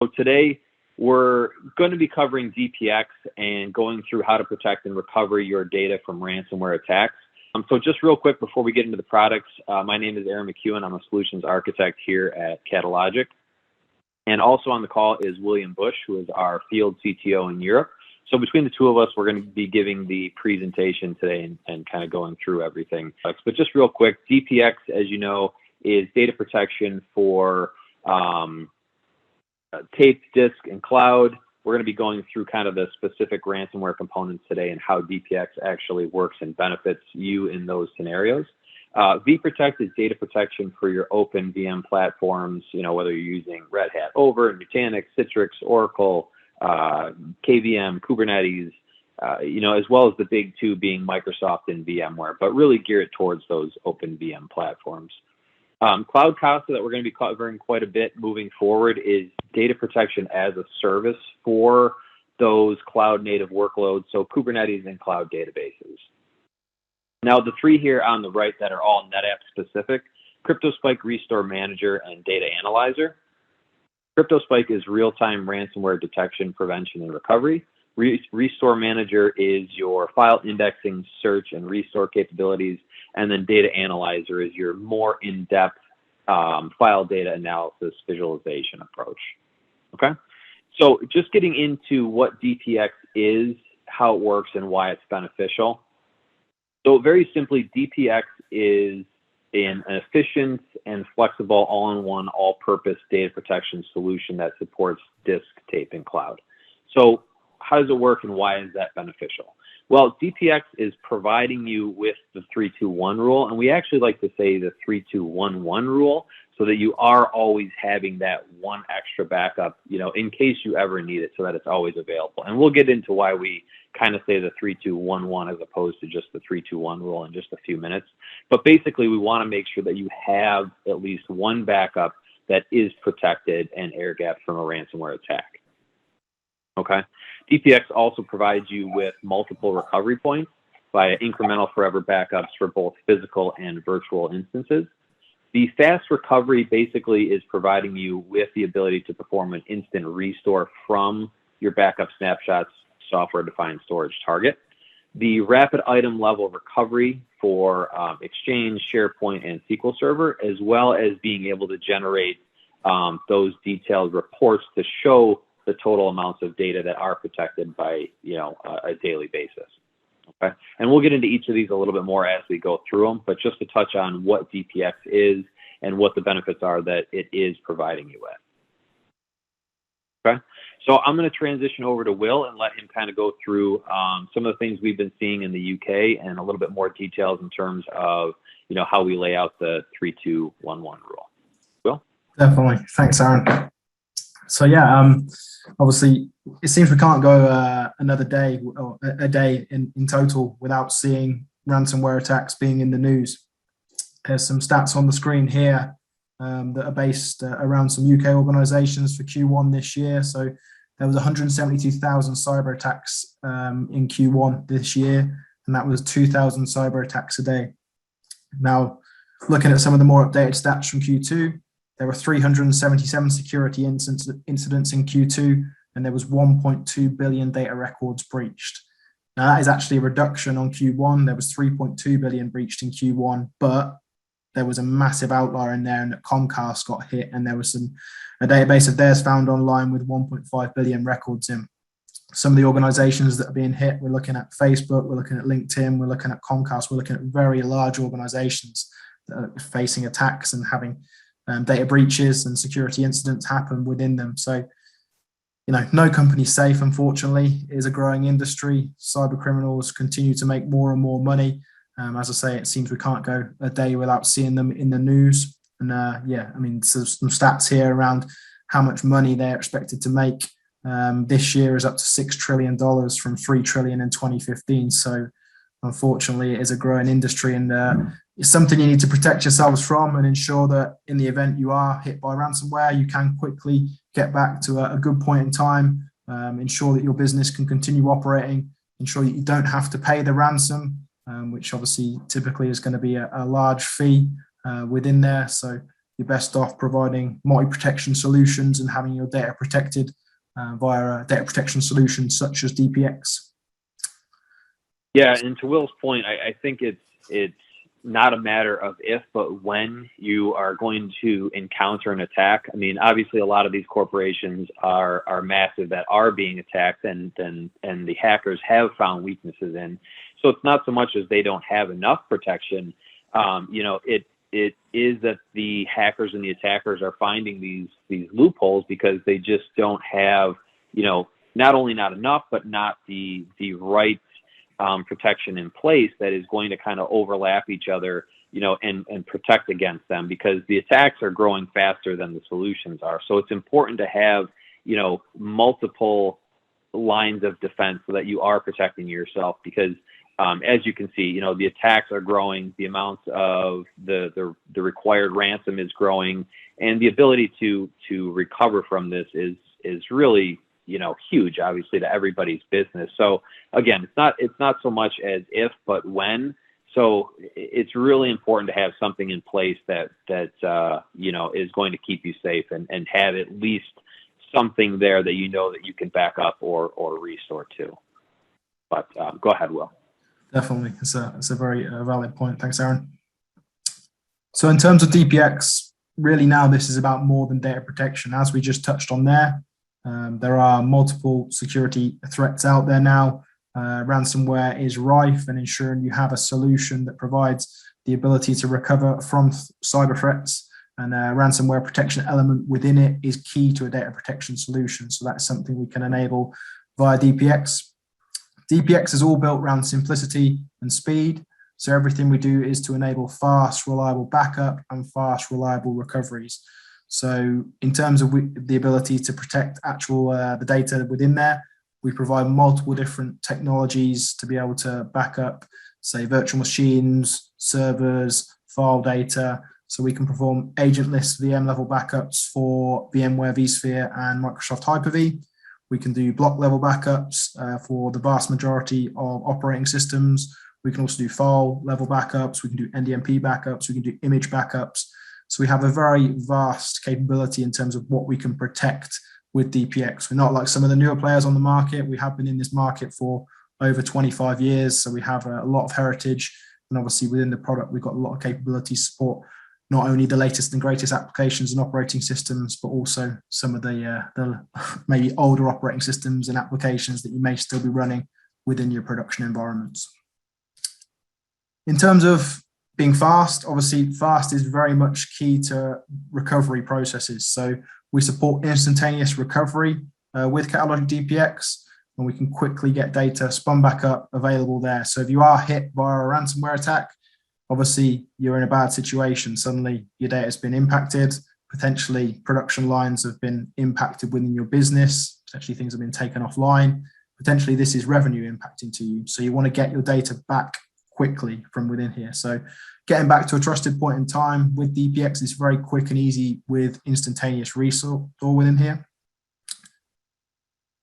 So today we're going to be covering DPX and going through how to protect and recover your data from ransomware attacks. So just real quick before we get into the products, my name is Aaron McEwen. I'm a solutions architect here at Catalogic. And also on the call is William Bush, who is our field CTO in Europe. So between the two of us, we're going to be giving the presentation today and kind of going through everything. But just real quick, DPX, as you know, is data protection for tape, disk, and cloud. We're going to be going through kind of the specific ransomware components today and how DPX actually works and benefits you in those scenarios. vProtect is data protection for your open VM platforms, whether you're using Red Hat, Over, Nutanix, Citrix, Oracle, KVM, Kubernetes, as well as the big two being Microsoft and VMware, but really geared towards those open VM platforms. Cloud Casa that we're going to be covering quite a bit moving forward is data protection as a service for those cloud native workloads, so Kubernetes and cloud databases. Now, the three here on the right that are all NetApp specific, CryptoSpike Restore Manager and Data Analyzer. CryptoSpike is real-time ransomware detection, prevention, and recovery. Restore Manager is your file indexing, search, and restore capabilities. And then Data Analyzer is your more in-depth file data analysis visualization approach. Okay, so just getting into what DPX is, how it works, and why it's beneficial. So very simply, DPX is an efficient and flexible all-in-one, all-purpose data protection solution that supports disk, tape, and cloud. So how does it work and why is that beneficial? Well, DPX is providing you with the 3-2-1 rule, and we actually like to say the 3-2-1-1 rule, so that you are always having that one extra backup, in case you ever need it, so that it's always available. And we'll get into why we kind of say the 3-2-1-1 as opposed to just the 3-2-1 rule in just a few minutes. But basically, we want to make sure that you have at least one backup that is protected and air-gapped from a ransomware attack. Okay. DPX also provides you with multiple recovery points via incremental forever backups for both physical and virtual instances. The fast recovery basically is providing you with the ability to perform an instant restore from your backup snapshots software-defined storage target. The rapid item level recovery for Exchange, SharePoint, and SQL Server, as well as being able to generate those detailed reports to show the total amounts of data that are protected by a daily basis. Okay, and we'll get into each of these a little bit more as we go through them, but just to touch on what DPX is and what the benefits are that it is providing you with. Okay, so I'm going to transition over to Will and let him kind of go through some of the things we've been seeing in the UK and a little bit more details in terms of how we lay out the 3-2-1-1 rule. Will? Definitely, thanks, Aaron. So yeah, obviously it seems we can't go another day or a day in total without seeing ransomware attacks being in the news. There's some stats on the screen here that are based around some UK organisations for Q1 this year. So there was 172,000 cyber attacks in Q1 this year, and that was 2,000 cyber attacks a day. Now, looking at some of the more updated stats from Q2, there were 377 security incidents in Q2, and there was 1.2 billion data records breached. Now, that is actually a reduction on Q1. There was 3.2 billion breached in Q1, but there was a massive outlier in there, and that Comcast got hit, and there was a database of theirs found online with 1.5 billion records in. Some of the organizations that are being hit, we're looking at Facebook, we're looking at LinkedIn, we're looking at Comcast, we're looking at very large organizations that are facing attacks and having data breaches and security incidents happen within them. So, no company's safe, unfortunately. It is a growing industry. Cyber criminals continue to make more and more money. As I say, it seems we can't go a day without seeing them in the news. And yeah, I mean, so some stats here around how much money they're expected to make this year is up to $6 trillion from $3 trillion in 2015. So unfortunately, it is a growing industry, and it's something you need to protect yourselves from and ensure that in the event you are hit by ransomware, you can quickly get back to a good point in time, ensure that your business can continue operating, ensure that you don't have to pay the ransom, which obviously typically is going to be a large fee within there. So you're best off providing multi-protection solutions and having your data protected via data protection solutions such as DPX. Yeah, and to Will's point, I think it's not a matter of if, but when you are going to encounter an attack. I mean, obviously, a lot of these corporations are massive that are being attacked, and the hackers have found weaknesses in. So it's not so much as they don't have enough protection. It is that the hackers and the attackers are finding these loopholes because they just don't have, not only not enough, but not the right protection in place that is going to kind of overlap each other, and protect against them, because the attacks are growing faster than the solutions are. So it's important to have, multiple lines of defense so that you are protecting yourself, because as you can see, the attacks are growing, the amount of the required ransom is growing, and the ability to recover from this is really, huge, obviously, to everybody's business. So again, it's not so much as if, but when. So it's really important to have something in place that is going to keep you safe, and have at least something there that that you can back up or restore to. But go ahead, Will. Definitely, it's a very valid point. Thanks, Aaron. So in terms of DPX, really now this is about more than data protection. As we just touched on there, there are multiple security threats out there now. Ransomware is rife, and ensuring you have a solution that provides the ability to recover from cyber threats, and a ransomware protection element within it is key to a data protection solution. So that's something we can enable via DPX. DPX is all built around simplicity and speed. So everything we do is to enable fast, reliable backup and fast, reliable recoveries. So in terms of the ability to protect the data within there, we provide multiple different technologies to be able to back up, say, virtual machines, servers, file data. So we can perform agentless VM level backups for VMware vSphere and Microsoft Hyper-V. We can do block level backups for the vast majority of operating systems. We can also do file level backups. We can do NDMP backups. We can do image backups. So we have a very vast capability in terms of what we can protect with DPX. We're not like some of the newer players on the market. We have been in this market for over 25 years. So we have a lot of heritage, and obviously within the product, we've got a lot of capability to support not only the latest and greatest applications and operating systems, but also some of the maybe older operating systems and applications that you may still be running within your production environments. In terms of being fast, obviously fast is very much key to recovery processes. So we support instantaneous recovery with Catalogic DPX, and we can quickly get data spun back up available there. So if you are hit by a ransomware attack, obviously you're in a bad situation. Suddenly your data has been impacted, potentially production lines have been impacted within your business, potentially things have been taken offline, potentially this is revenue impacting to you. So you want to get your data back quickly from within here. So getting back to a trusted point in time with DPX is very quick and easy with instantaneous restore within here.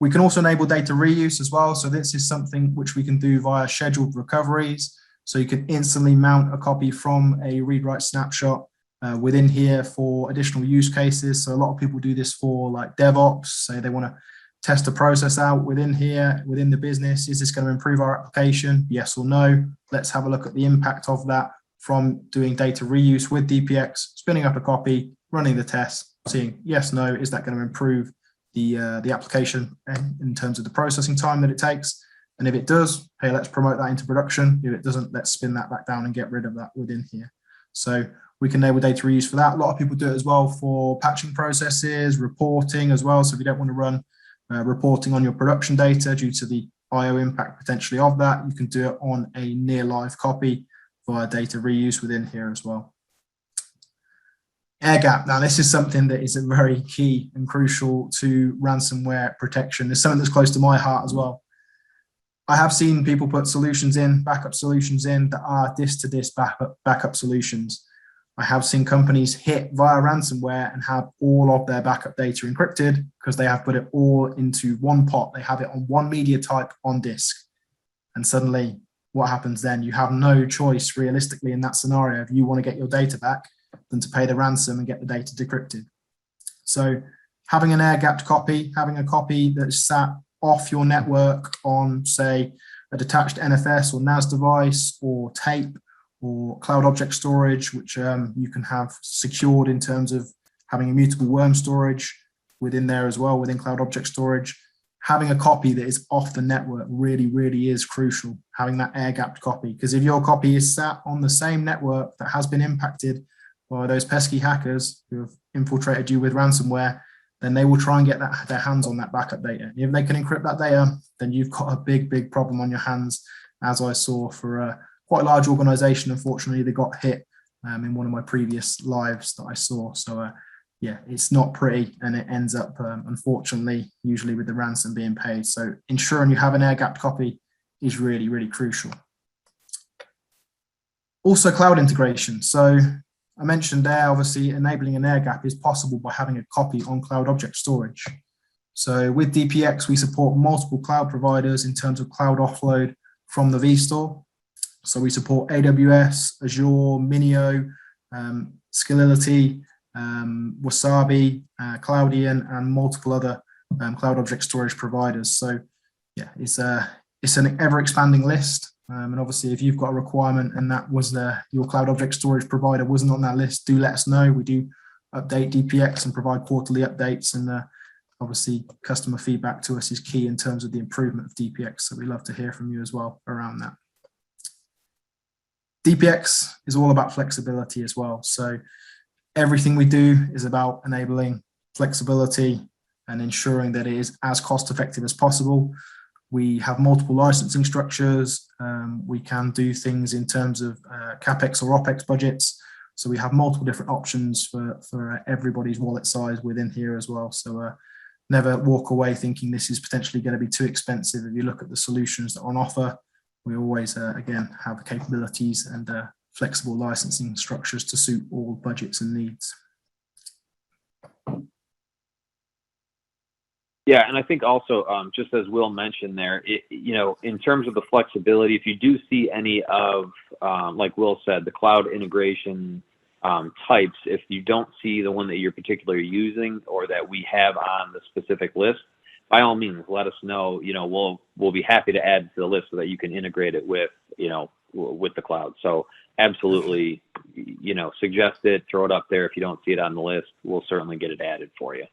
We can also enable data reuse as well. So this is something which we can do via scheduled recoveries. So you can instantly mount a copy from a read-write snapshot within here for additional use cases. So a lot of people do this for like DevOps, say they want to test a process out within here, within the business. Is this going to improve our application? Yes or no? Let's have a look at the impact of that from doing data reuse with DPX, spinning up a copy, running the test, seeing yes, no, is that going to improve the application in terms of the processing time that it takes? And if it does, hey, let's promote that into production. If it doesn't, let's spin that back down and get rid of that within here. So we can enable data reuse for that. A lot of people do it as well for patching processes, reporting as well. So if you don't want to run reporting on your production data due to the IO impact potentially of that, you can do it on a near live copy via data reuse within here as well. Airgap. Now, this is something that is very key and crucial to ransomware protection. It's something that's close to my heart as well. I have seen people put solutions in, backup solutions in that are disk-to-disk backup solutions. I have seen companies hit via ransomware and have all of their backup data encrypted because they have put it all into one pot. They have it on one media type on disk. And suddenly what happens then? You have no choice realistically in that scenario. If you want to get your data back, than to pay the ransom and get the data decrypted. So having an air-gapped copy, having a copy that's sat off your network on, say, a detached NFS or NAS device or tape or cloud object storage, which you can have secured in terms of having immutable worm storage within there as well, within cloud object storage. Having a copy that is off the network really, really is crucial, having that air-gapped copy, because if your copy is sat on the same network that has been impacted by those pesky hackers who have infiltrated you with ransomware, then they will try and get their hands on that backup data. If they can encrypt that data, then you've got a big, big problem on your hands, as I saw for quite a large organization. Unfortunately, they got hit in one of my previous lives that I saw. So yeah, it's not pretty, and it ends up, unfortunately, usually with the ransom being paid. So ensuring you have an air-gapped copy is really, really crucial. Also, cloud integration. So I mentioned there, obviously, enabling an air gap is possible by having a copy on cloud object storage. So with DPX, we support multiple cloud providers in terms of cloud offload from the vStore. So we support AWS, Azure, Minio, Scalability, Wasabi, Cloudian, and multiple other cloud object storage providers. So yeah, it's an ever-expanding list. And obviously, if you've got a requirement and that was your cloud object storage provider wasn't on that list, do let us know. We do update DPX and provide quarterly updates. And obviously, customer feedback to us is key in terms of the improvement of DPX. So we love to hear from you as well around that. DPX is all about flexibility as well. So everything we do is about enabling flexibility and ensuring that it is as cost effective as possible. We have multiple licensing structures. We can do things in terms of CapEx or OpEx budgets. So we have multiple different options for everybody's wallet size within here as well. So never walk away thinking this is potentially going to be too expensive. If you look at the solutions that are on offer, we always, again, have the capabilities and flexible licensing structures to suit all budgets and needs. Yeah, and I think also, just as Will mentioned there, in terms of the flexibility, if you do see any of, like Will said, the cloud integration types, if you don't see the one that you're particularly using or that we have on the specific list, by all means, let us know. We'll be happy to add to the list so that you can integrate it with, with the cloud. So absolutely, suggest it, throw it up there. If you don't see it on the list, we'll certainly get it added for you.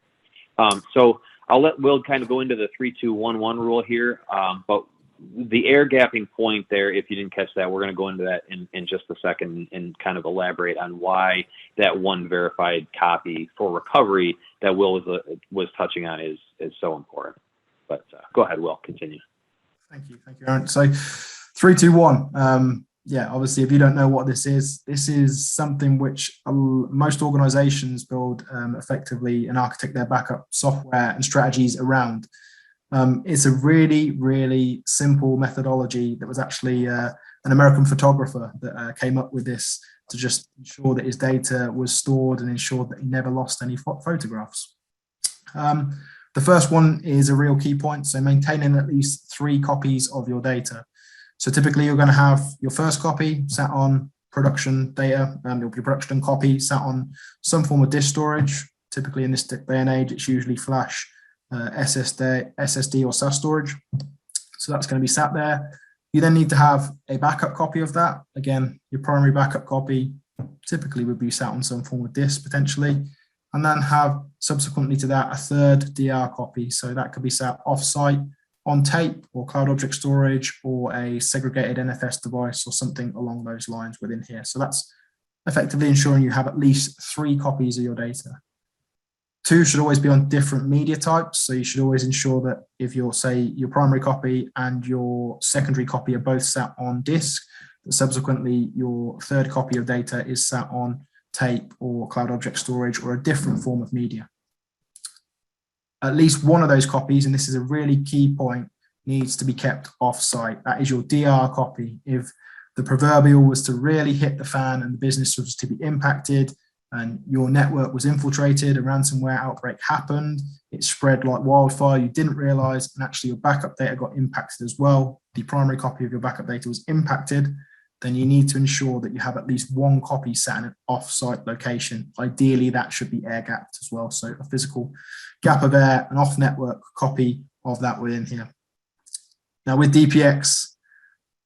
So I'll let Will kind of go into the 3-2-1-1 rule here, but the air gapping point there, if you didn't catch that, we're going to go into that in just a second and kind of elaborate on why that one verified copy for recovery that Will was touching on is so important. But go ahead, Will, continue. Thank you, Aaron. So 3-2-1. Yeah, obviously, if you don't know what this is something which most organizations build effectively and architect their backup software and strategies around. It's a really, really simple methodology that was actually an American photographer that came up with this to just ensure that his data was stored and ensured that he never lost any photographs. The first one is a real key point, so maintaining at least 3 copies of your data. So typically you're going to have your first copy sat on production data, and your production copy sat on some form of disk storage. Typically in this day and age, it's usually flash, SSD or SAS storage. So that's going to be sat there. You then need to have a backup copy of that. Again, your primary backup copy typically would be sat on some form of disk potentially, and then have subsequently to that a third DR copy. So that could be sat off-site on tape or cloud object storage or a segregated NFS device or something along those lines within here. So that's effectively ensuring you have at least 3 copies of your data. 2 should always be on different media types. So you should always ensure that if you're, say, your primary copy and your secondary copy are both sat on disk, that subsequently your third copy of data is sat on tape or cloud object storage or a different form of media. At least one of those copies, and this is a really key point, needs to be kept off-site. That is your DR copy. If the proverbial was to really hit the fan and the business was to be impacted and your network was infiltrated, a ransomware outbreak happened, it spread like wildfire, you didn't realize, and actually your backup data got impacted as well. The primary copy of your backup data was impacted, then you need to ensure that you have at least one copy set in an off-site location. Ideally, that should be air-gapped as well. So a physical gap of air, an off-network copy of that within here. Now with DPX,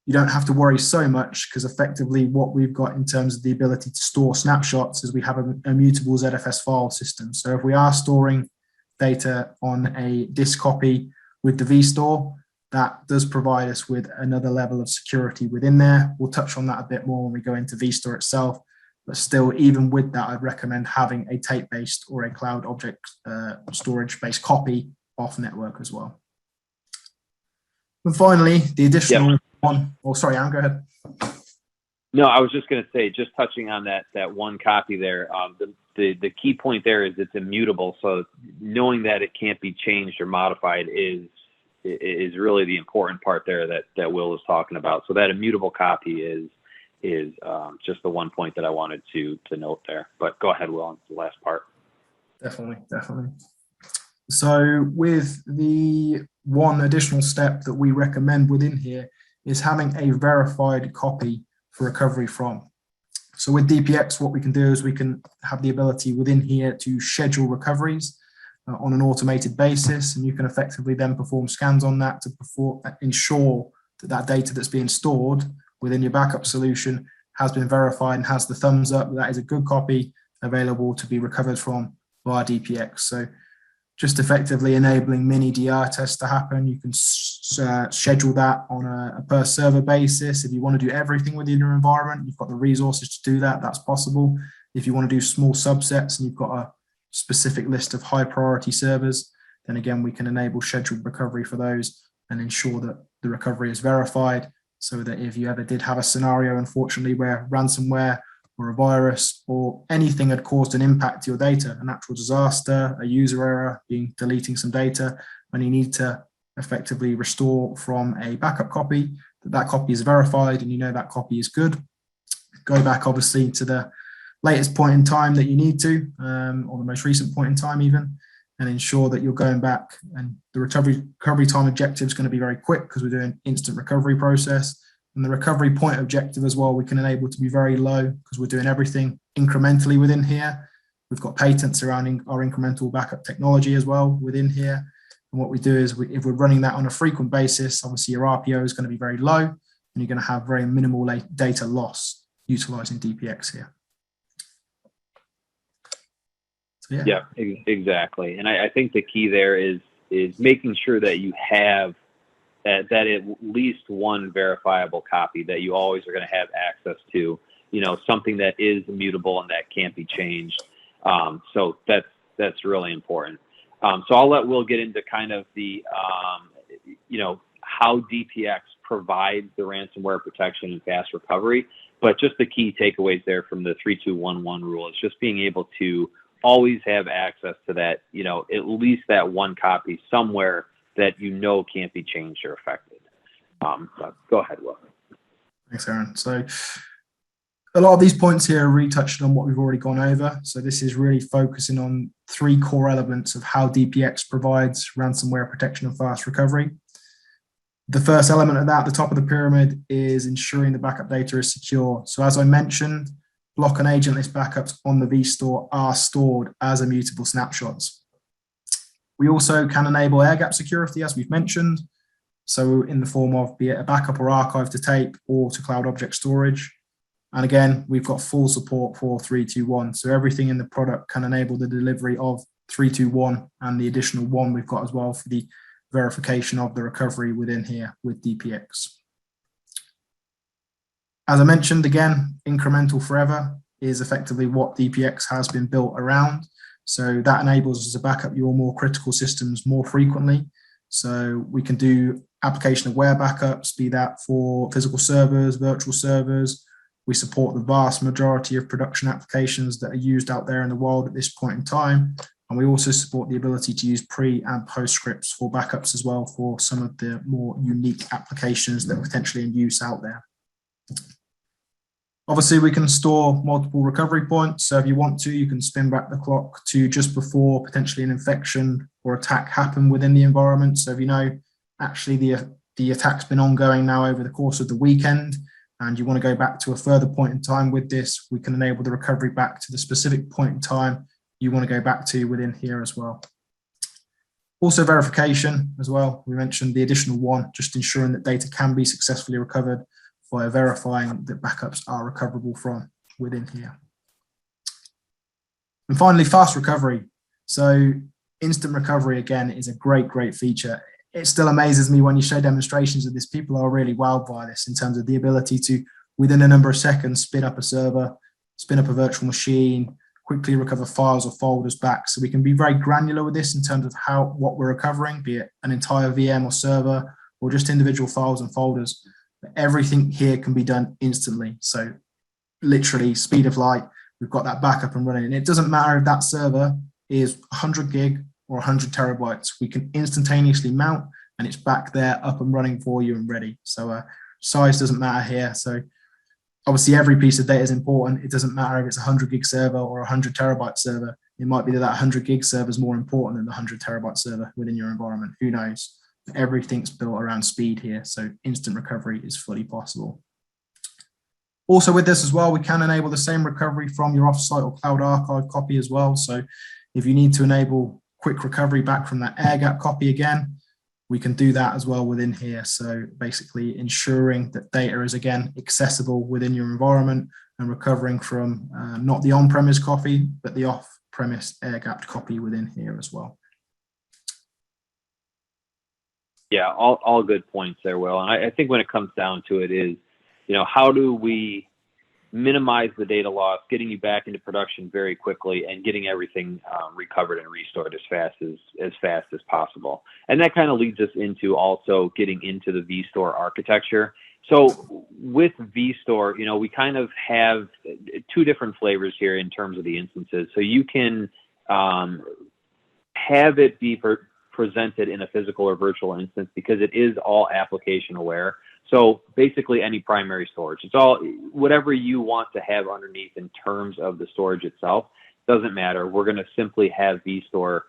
you don't have to worry so much, because effectively what we've got in terms of the ability to store snapshots is we have a mutable ZFS file system. So if we are storing data on a disk copy with the vStore, that does provide us with another level of security within there. We'll touch on that a bit more when we go into vStore itself, but still, even with that, I'd recommend having a tape-based or a cloud object storage-based copy off network as well. And finally, the additional one, oh, sorry, Aaron, go ahead. No, I was just going to say, just touching on that one copy there, the key point there is it's immutable. So knowing that it can't be changed or modified is really the important part there that Will was talking about. So that immutable copy is just the one point that I wanted to note there. But go ahead, Will, on the last part. Definitely. So with the one additional step that we recommend within here is having a verified copy for recovery from. So with DPX, what we can do is we can have the ability within here to schedule recoveries on an automated basis, and you can effectively then perform scans on that to ensure that data that's being stored within your backup solution has been verified and has the thumbs up that is a good copy available to be recovered from via DPX. So just effectively enabling mini DR tests to happen. You can schedule that on a per server basis. If you want to do everything within your environment, you've got the resources to do that, that's possible. If you want to do small subsets and you've got a specific list of high priority servers, then again, we can enable scheduled recovery for those and ensure that the recovery is verified, so that if you ever did have a scenario, unfortunately, where ransomware or a virus or anything had caused an impact to your data, a natural disaster, a user error, deleting some data, and you need to effectively restore from a backup copy, that copy is verified and you know that copy is good. Go back obviously to the latest point in time that you need to, or the most recent point in time even, and ensure that you're going back, and the recovery time objective is going to be very quick because we're doing instant recovery process. And the recovery point objective as well, we can enable to be very low because we're doing everything incrementally within here. We've got patents surrounding our incremental backup technology as well within here. And what we do is if we're running that on a frequent basis, obviously your RPO is going to be very low and you're going to have very minimal data loss utilizing DPX here. So, yeah, exactly. And I think the key there is making sure that you have that at least one verifiable copy that you always are going to have access to, something that is immutable and that can't be changed. So that's really important. So I'll let Will get into kind of the, how DPX provides the ransomware protection and fast recovery, but just the key takeaways there from the 3211 rule is just being able to always have access to that, at least that one copy somewhere that can't be changed or affected. But go ahead, Will. Thanks, Aaron. So a lot of these points here are really touching on what we've already gone over. So this is really focusing on three core elements of how DPX provides ransomware protection and fast recovery. The first element of that, the top of the pyramid, is ensuring the backup data is secure. So as I mentioned, block and agentless backups on the vStore are stored as immutable snapshots. We also can enable air-gap security, as we've mentioned. So in the form of be it a backup or archive to tape or to cloud object storage. And again, we've got full support for 321. So everything in the product can enable the delivery of 321 and the additional one we've got as well for the verification of the recovery within here with DPX. As I mentioned, again, incremental forever is effectively what DPX has been built around. So that enables us to back up your more critical systems more frequently. So we can do application-aware backups, be that for physical servers, virtual servers. We support the vast majority of production applications that are used out there in the world at this point in time. And we also support the ability to use pre and post scripts for backups as well for some of the more unique applications that are potentially in use out there. Obviously, we can store multiple recovery points. So if you want to, you can spin back the clock to just before potentially an infection or attack happen within the environment. So if actually the attack's been ongoing now over the course of the weekend, and you want to go back to a further point in time with this, we can enable the recovery back to the specific point in time you want to go back to within here as well. Also verification as well. We mentioned the additional one, just ensuring that data can be successfully recovered via verifying that backups are recoverable from within here. And finally, fast recovery. So instant recovery, again, is a great feature. It still amazes me when you show demonstrations of this. People are really wowed by this in terms of the ability to, within a number of seconds, spin up a server, spin up a virtual machine, quickly recover files or folders back. So we can be very granular with this in terms of what we're recovering, be it an entire VM or server or just individual files and folders. But everything here can be done instantly. So literally speed of light, we've got that backup and running. And it doesn't matter if that server is 100 gig or 100 terabytes. We can instantaneously mount and it's back there up and running for you and ready. So size doesn't matter here. So obviously every piece of data is important. It doesn't matter if it's a 100 gig server or a 100 terabyte server. It might be that 100 gig server is more important than the 100 terabyte server within your environment. Who knows? Everything's built around speed here. So instant recovery is fully possible. Also with this as well, we can enable the same recovery from your offsite or cloud archive copy as well. So if you need to enable quick recovery back from that airgap copy again, we can do that as well within here. So basically ensuring that data is again accessible within your environment and recovering from not the on-premise copy, but the off-premise air-gapped copy within here as well. Yeah, all good points there, Will. And I think when it comes down to it is, how do we minimize the data loss, getting you back into production very quickly and getting everything recovered and restored as fast as possible. And that kind of leads us into also getting into the vStore architecture. So with vStore, we kind of have two different flavors here in terms of the instances. So you can have it be presented in a physical or virtual instance because it is all application aware. So basically any primary storage, it's all whatever you want to have underneath in terms of the storage itself, doesn't matter. We're going to simply have vStore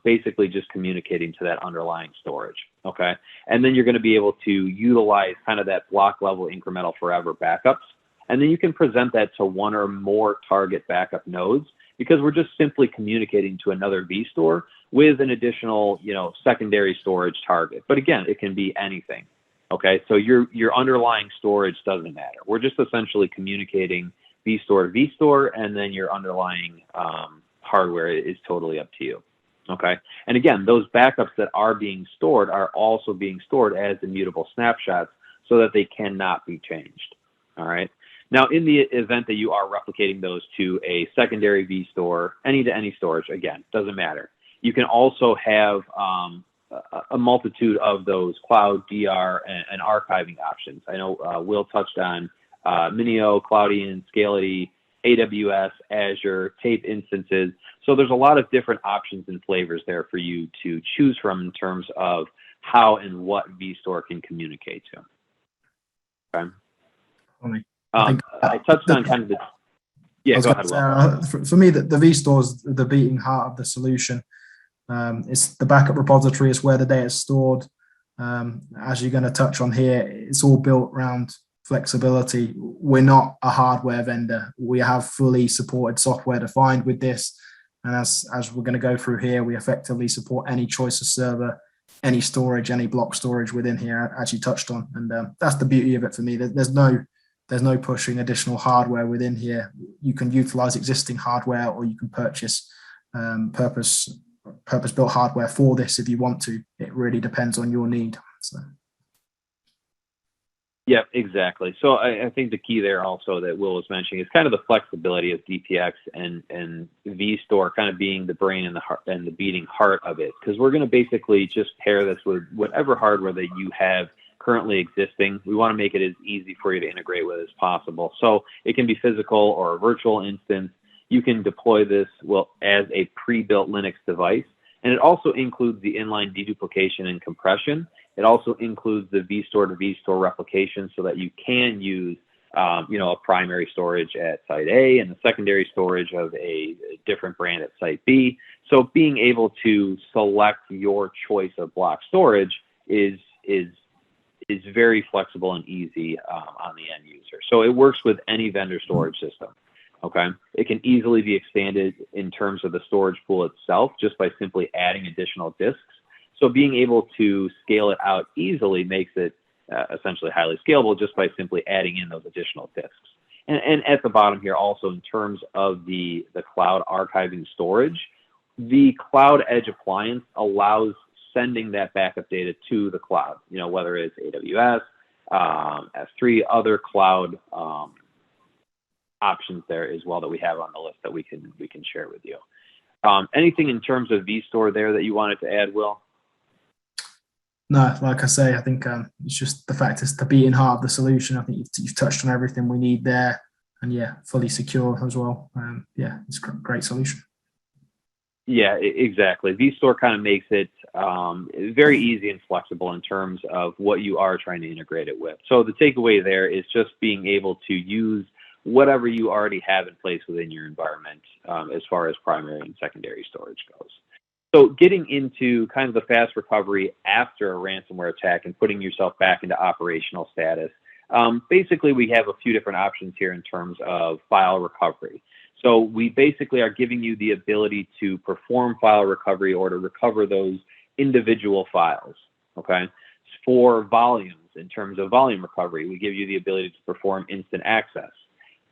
basically just communicating to that underlying storage. Okay. And then you're going to be able to utilize kind of that block level incremental forever backups. And then you can present that to one or more target backup nodes because we're just simply communicating to another vStore with an additional, secondary storage target. But again, it can be anything. Okay, so your underlying storage doesn't matter. We're just essentially communicating vStore to vStore, and then your underlying hardware is totally up to you. Okay, and again, those backups that are being stored are also being stored as immutable snapshots so that they cannot be changed. All right. Now, in the event that you are replicating those to a secondary vStore, any-to-any storage, again, doesn't matter. You can also have a multitude of those cloud, DR, and archiving options. I know Will touched on Minio, Cloudian, Scality, AWS, Azure, tape instances. So there's a lot of different options and flavors there for you to choose from in terms of how and what vStore can communicate to. Okay. I touched on kind of the. Yeah, go ahead. For me, the vStore is the beating heart of the solution. It's the backup repository. It's where the data is stored. As you're going to touch on here, it's all built around flexibility. We're not a hardware vendor. We have fully supported software defined with this. And as we're going to go through here, we effectively support any choice of server, any storage, any block storage within here, as you touched on. And that's the beauty of it for me. There's no pushing additional hardware within here. You can utilize existing hardware or you can purchase purpose-built hardware for this if you want to. It really depends on your need. So. Yeah, exactly. So I think the key there also that Will was mentioning is kind of the flexibility of DPX and vStore kind of being the brain and the heart and the beating heart of it, because we're going to basically just pair this with whatever hardware that you have currently existing. We want to make it as easy for you to integrate with as possible. So it can be physical or a virtual instance. You can deploy this as a pre-built Linux device. And it also includes the inline deduplication and compression. It also includes the vStore to vStore replication so that you can use a primary storage at site A and the secondary storage of a different brand at site B. So being able to select your choice of block storage is is very flexible and easy on the end user. So it works with any vendor storage system. Okay, it can easily be expanded in terms of the storage pool itself just by simply adding additional disks. So being able to scale it out easily makes it essentially highly scalable just by simply adding in those additional disks. And at the bottom here also, in terms of the cloud archiving storage, the Cloud Edge appliance allows sending that backup data to the cloud, whether it's AWS, S3, other cloud options there as well that we have on the list that we can share with you. Anything in terms of vStore there that you wanted to add, Will? No, like I say, I think it's just the fact it's the beating heart of the solution. I think you've touched on everything we need there, and yeah, fully secure as well. Yeah, it's a great solution. Yeah, exactly. vStore kind of makes it very easy and flexible in terms of what you are trying to integrate it with. So the takeaway there is just being able to use whatever you already have in place within your environment as far as primary and secondary storage goes. So getting into kind of the fast recovery after a ransomware attack and putting yourself back into operational status, basically we have a few different options here in terms of file recovery. So we basically are giving you the ability to perform file recovery or to recover those individual files, okay? For volumes, in terms of volume recovery, we give you the ability to perform instant access.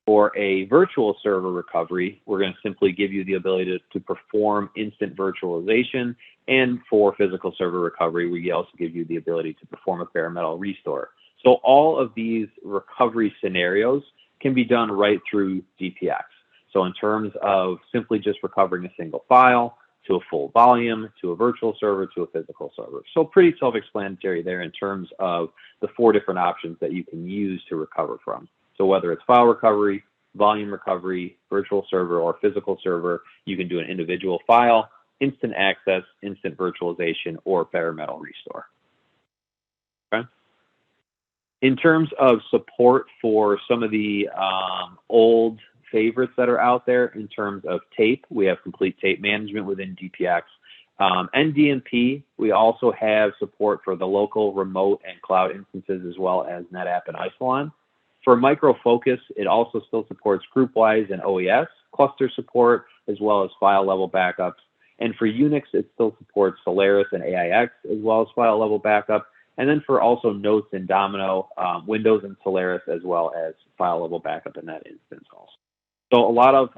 For a virtual server recovery, we're going to simply give you the ability to perform instant virtualization. And for physical server recovery, we also give you the ability to perform a bare metal restore. So all of these recovery scenarios can be done right through DPX. So in terms of simply just recovering a single file, to a full volume, to a virtual server, to a physical server. So pretty self-explanatory there in terms of the 4 different options that you can use to recover from. So whether it's file recovery, volume recovery, virtual server, or physical server, you can do an individual file, instant access, instant virtualization, or bare metal restore. Okay. In terms of support for some of the old favorites that are out there, in terms of tape, we have complete tape management within DPX. NDMP, we also have support for the local, remote, and cloud instances, as well as NetApp and Isilon. For Micro Focus, it also still supports GroupWise and OES, cluster support, as well as file level backups. And for Unix, it still supports Solaris and AIX, as well as file level backup. And then for also Notes and Domino, Windows and Solaris, as well as file level backup in that instance also. So a lot of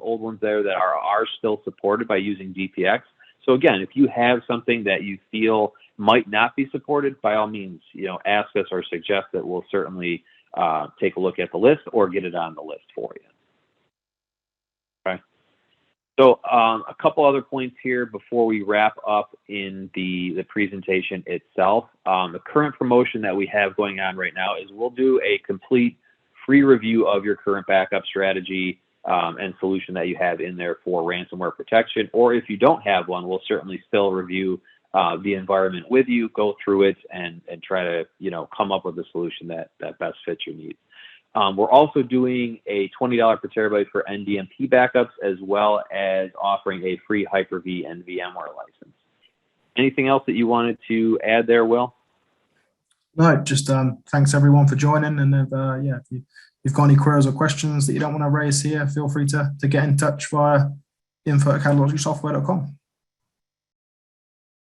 old ones there that are still supported by using DPX. So again, if you have something that you feel might not be supported, by all means, ask us or suggest that. We'll certainly take a look at the list or get it on the list for you. Okay. So a couple other points here before we wrap up in the presentation itself. The current promotion that we have going on right now is we'll do a complete free review of your current backup strategy and solution that you have in there for ransomware protection. Or if you don't have one, we'll certainly still review the environment with you, go through it, and try to come up with a solution that best fits your needs. We're also doing a $20 per terabyte for NDMP backups, as well as offering a free Hyper-V and VMware license. Anything else that you wanted to add there, Will? No, just thanks everyone for joining. And if you've got any queries or questions that you don't want to raise here, feel free to get in touch via info@catalogicsoftware.com.